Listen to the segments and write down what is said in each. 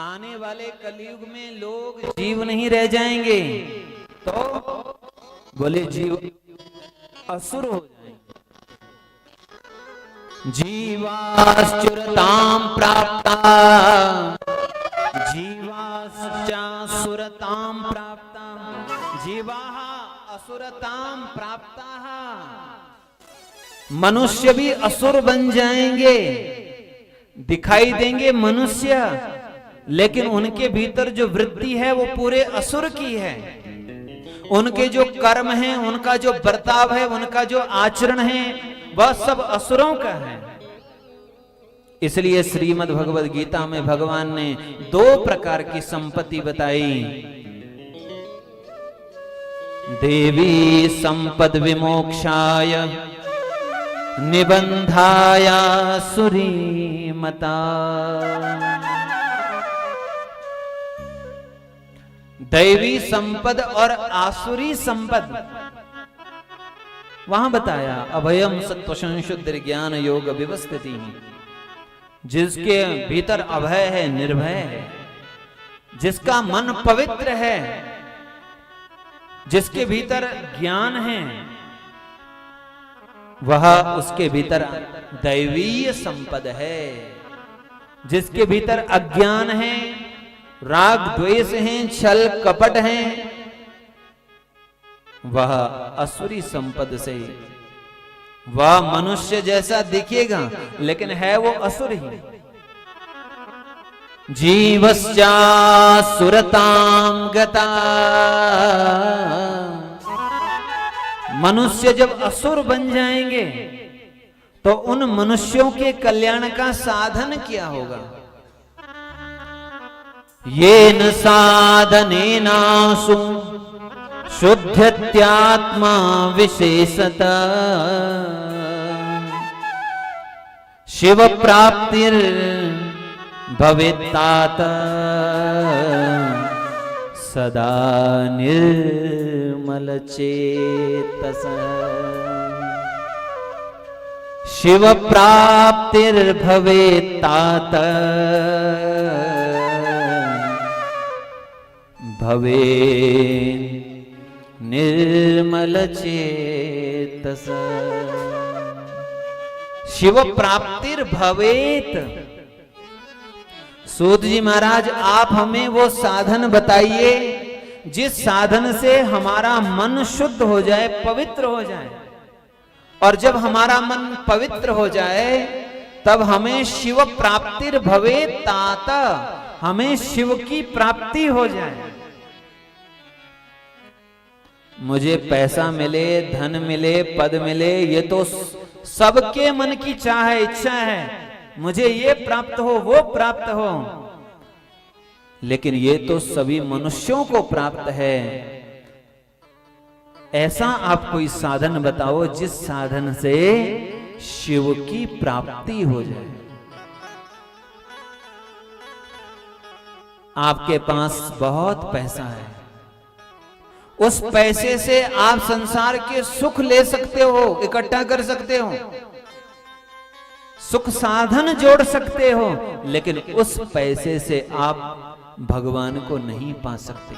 आने वाले कलयुग में लोग जीव नहीं रह जाएंगे, तो बोले जीव असुर हो जाएंगे। जीवाश्चुरताम प्राप्ता, जीवाश्चासुरताम प्राप्ता, जीवाः असुरताम प्राप्ता। मनुष्य भी असुर बन जाएंगे, दिखाई देंगे मनुष्य, लेकिन उनके भीतर जो वृत्ति है वो पूरे असुर की है। उनके जो कर्म हैं, उनका जो बर्ताव है, उनका जो आचरण है, वह सब असुरों का है। इसलिए श्रीमद् भगवद गीता में भगवान ने 2 प्रकार की संपत्ति बताई। देवी संपद विमोक्षाय निबंधाया सुरीमता। दैवी संपद और आसुरी संपद वहां बताया। अभयम सत्व संशुद्ध ज्ञान योग विवस्थिति, जिसके भीतर अभय है, निर्भय है, जिसका मन पवित्र है, जिसके भीतर ज्ञान है, वह उसके भीतर दैवीय संपद है। जिसके भीतर अज्ञान है, राग द्वेष है, छल कपट है, वह असुरी संपद से, वह मनुष्य जैसा दिखेगा लेकिन है वो असुर ही। जीवस्या सुरतां गता, मनुष्य जब असुर बन जाएंगे तो उन मनुष्यों के कल्याण का साधन क्या होगा? येन साधनेनासु शुद्धत्यात्मा विशेषता, शिव प्राप्तिर भवेत्तात सदा निर्मल चेतस। शिव प्राप्तिर भवेत्तात भवे निर्मल चेतस। शिव प्राप्तिर भवेत। सूत जी महाराज, आप हमें वो साधन बताइए जिस साधन से हमारा मन शुद्ध हो जाए, पवित्र हो जाए। और जब हमारा मन पवित्र हो जाए तब हमें शिव प्राप्तिर भवेत तात, हमें शिव की प्राप्ति हो जाए। मुझे पैसा मिले, धन मिले, पद मिले, ये तो सबके मन की चाह है, इच्छा है, मुझे ये प्राप्त हो, वो प्राप्त हो, लेकिन ये तो सभी मनुष्यों को प्राप्त है। ऐसा आप कोई साधन बताओ जिस साधन से शिव की प्राप्ति हो जाए। आपके पास बहुत पैसा है, उस पैसे से आप संसार के सुख ले सकते हो, इकट्ठा कर सकते हो, सुख साधन जोड़ सकते हो, लेकिन उस पैसे से आप भगवान को नहीं पा सकते।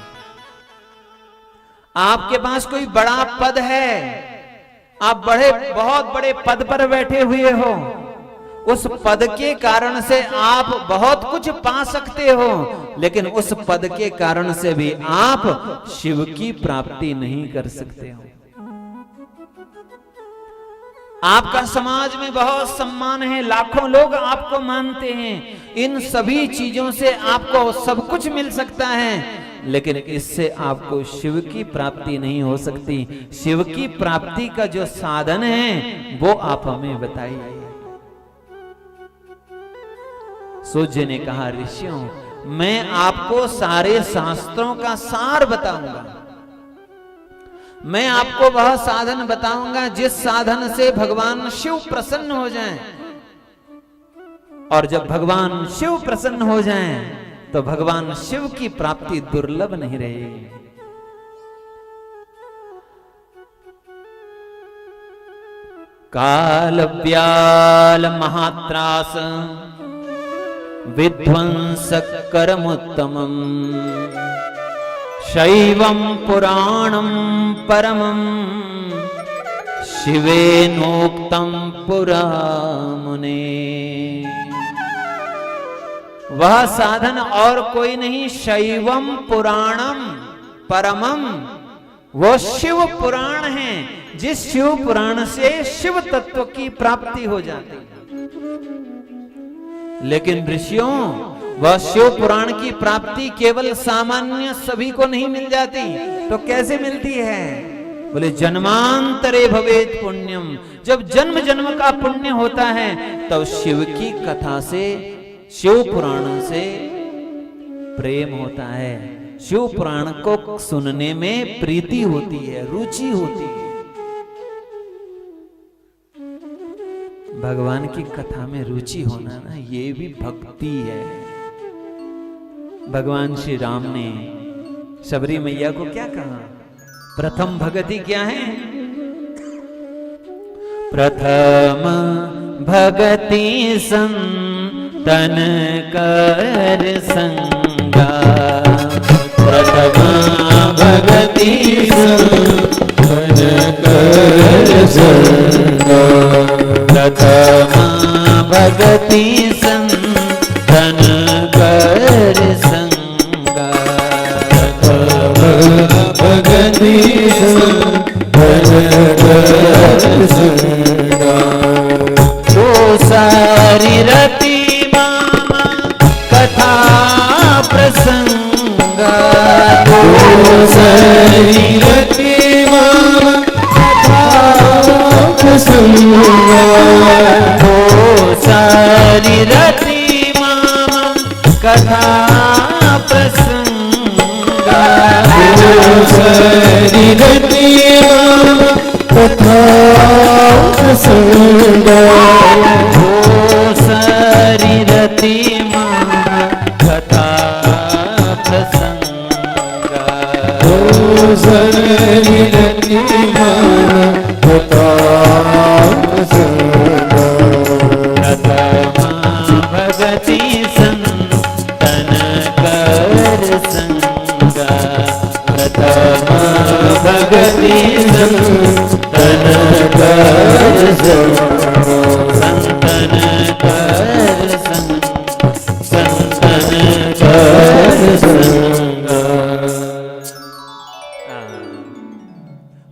आपके पास कोई बड़ा पद है, आप बहुत बड़े पद पर बैठे हुए हो, उस पद के कारण से आप बहुत कुछ पा सकते हो, लेकिन उस पद के कारण से भी आप शिव की प्राप्ति नहीं कर सकते हो। आपका समाज में बहुत सम्मान है, लाखों लोग आपको मानते हैं, इन सभी चीजों से आपको सब कुछ मिल सकता है, लेकिन इससे आपको शिव की प्राप्ति नहीं हो सकती। शिव की प्राप्ति का जो साधन है वो आप हमें बताइए। सूत जी ने कहा, ऋषियों, मैं आपको सारे शास्त्रों का सार बताऊंगा। मैं आपको वह साधन बताऊंगा जिस साधन से भगवान शिव प्रसन्न हो जाएं। और जब भगवान शिव प्रसन्न हो जाएं तो भगवान शिव की प्राप्ति दुर्लभ नहीं रहेगी। काल व्याल महात्रास विध्वंसकरमुत्तमम् शैवं पुराणं परमं शिवेनोक्तं पुरा मुने। वह साधन और कोई नहीं, शैवम पुराणम परमम, वो शिव पुराण है, जिस शिव पुराण से शिव तत्व की प्राप्ति हो जाती है। लेकिन ऋषियों, वह शिव पुराण की प्राप्ति केवल सामान्य सभी को नहीं मिल जाती, तो कैसे मिलती है? बोले जन्मांतरे भवेत पुण्यम, जब जन्म जन्म का पुण्य होता है तब शिव की कथा से, शिव पुराण से प्रेम होता है, शिव पुराण को सुनने में प्रीति होती है, रुचि होती है। भगवान की कथा में रुचि होना ना, ये भी भक्ति है। भगवान श्री राम ने शबरी मैया को क्या कहा? प्रथम भगति क्या है? प्रथम भगति संतन कर संगा, प्रथम भगति संतन कर संगा, प्रथम भगति संतन कर संगा, भगति संतन कर संगा। तो सारी रति मामा कथा प्रसंगा, तो सारी रति मामा कथा प्रसंगा, तो सारी रति मामा कथा प्रसंगा, तो सारी रति मामा कथा प्रसंगा, तो सारी रति मामा कथा प्रसंगा, तो सारी रति मामा कथा प्रसंगा। प्रथमा भगति संतन कर संगा, प्रथमा भगति संतन कर संतन कर संतन कर संगा।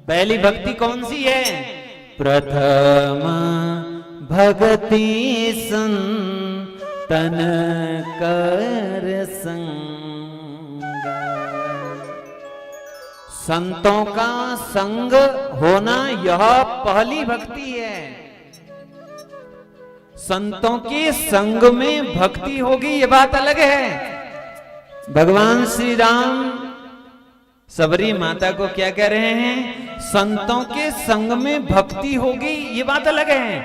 पहली भक्ति कौन सी है? प्रथम भगति संतन कर संगा। संतों का संग होना यह पहली भक्ति है। संतों के संग में भक्ति होगी, ये बात अलग है। भगवान श्री राम सबरी माता को क्या कह रहे हैं? संतों के संग में भक्ति होगी, ये बात अलग है।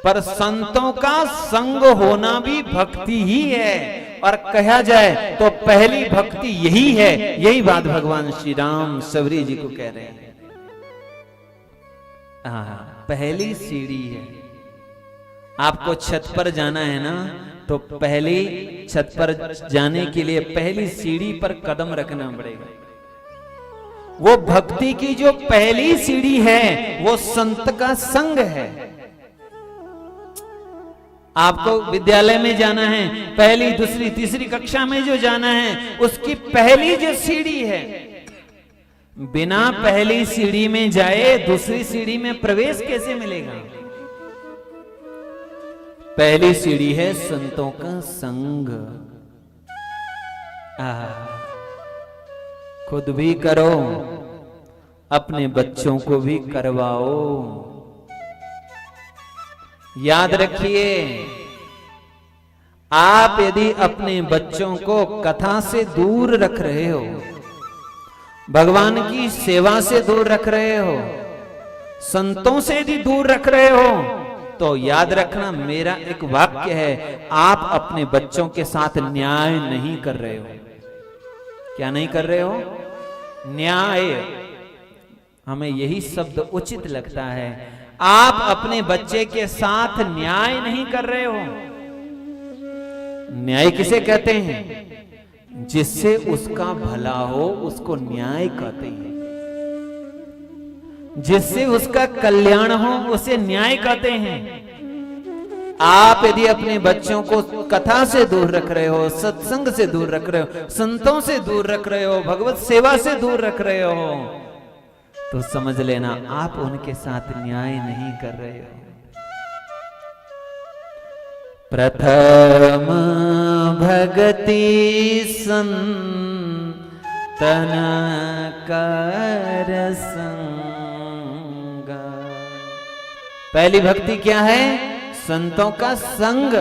पर संतों का संग होना भी भक्ति ही है, और कहा जाए तो पहली भक्ति यही है। यही बात भगवान श्री राम सबरी जी को कह रहे हैं। पहली सीढ़ी है। आपको छत पर जाना है ना, तो पहली छत पर जाने के लिए पहली सीढ़ी पर कदम रखना पड़ेगा। वो भक्ति की जो पहली सीढ़ी है वो संत का संग है। आपको विद्यालय में जाना है, पहली दूसरी तीसरी कक्षा में जो जाना है, उसकी पहली जो सीढ़ी है, बिना पहली सीढ़ी में जाए दूसरी सीढ़ी में प्रवेश कैसे मिलेगा? पहली सीढ़ी है संतों का संग। खुद भी करो, अपने बच्चों को भी करवाओ। याद रखिए, आप यदि अपने बच्चों को कथा से दूर रख रहे हो, भगवान की सेवा से दूर रख रहे हो, संतों से यदि दूर रख रहे हो, तो याद रखना, मेरा एक वाक्य है, आप अपने बच्चों के साथ न्याय नहीं कर रहे हो। क्या नहीं कर रहे हो? न्याय। हमें यही शब्द उचित लगता है। आप अपने बच्चे के साथ न्याय नहीं कर रहे हो। न्याय किसे कहते हैं? जिससे उसका भला हो उसको न्याय कहते हैं। जिससे उसका कल्याण हो उसे न्याय कहते हैं। आप यदि अपने बच्चों को कथा से दूर रख रहे हो, सत्संग से दूर रख रहे हो, संतों से दूर रख रहे हो, भगवत सेवा से दूर रख रहे हो, तो समझ लेना आप उनके साथ न्याय नहीं कर रहे हो। प्रथम भगति संतन कर संग। पहली भक्ति क्या है? संतों का संग।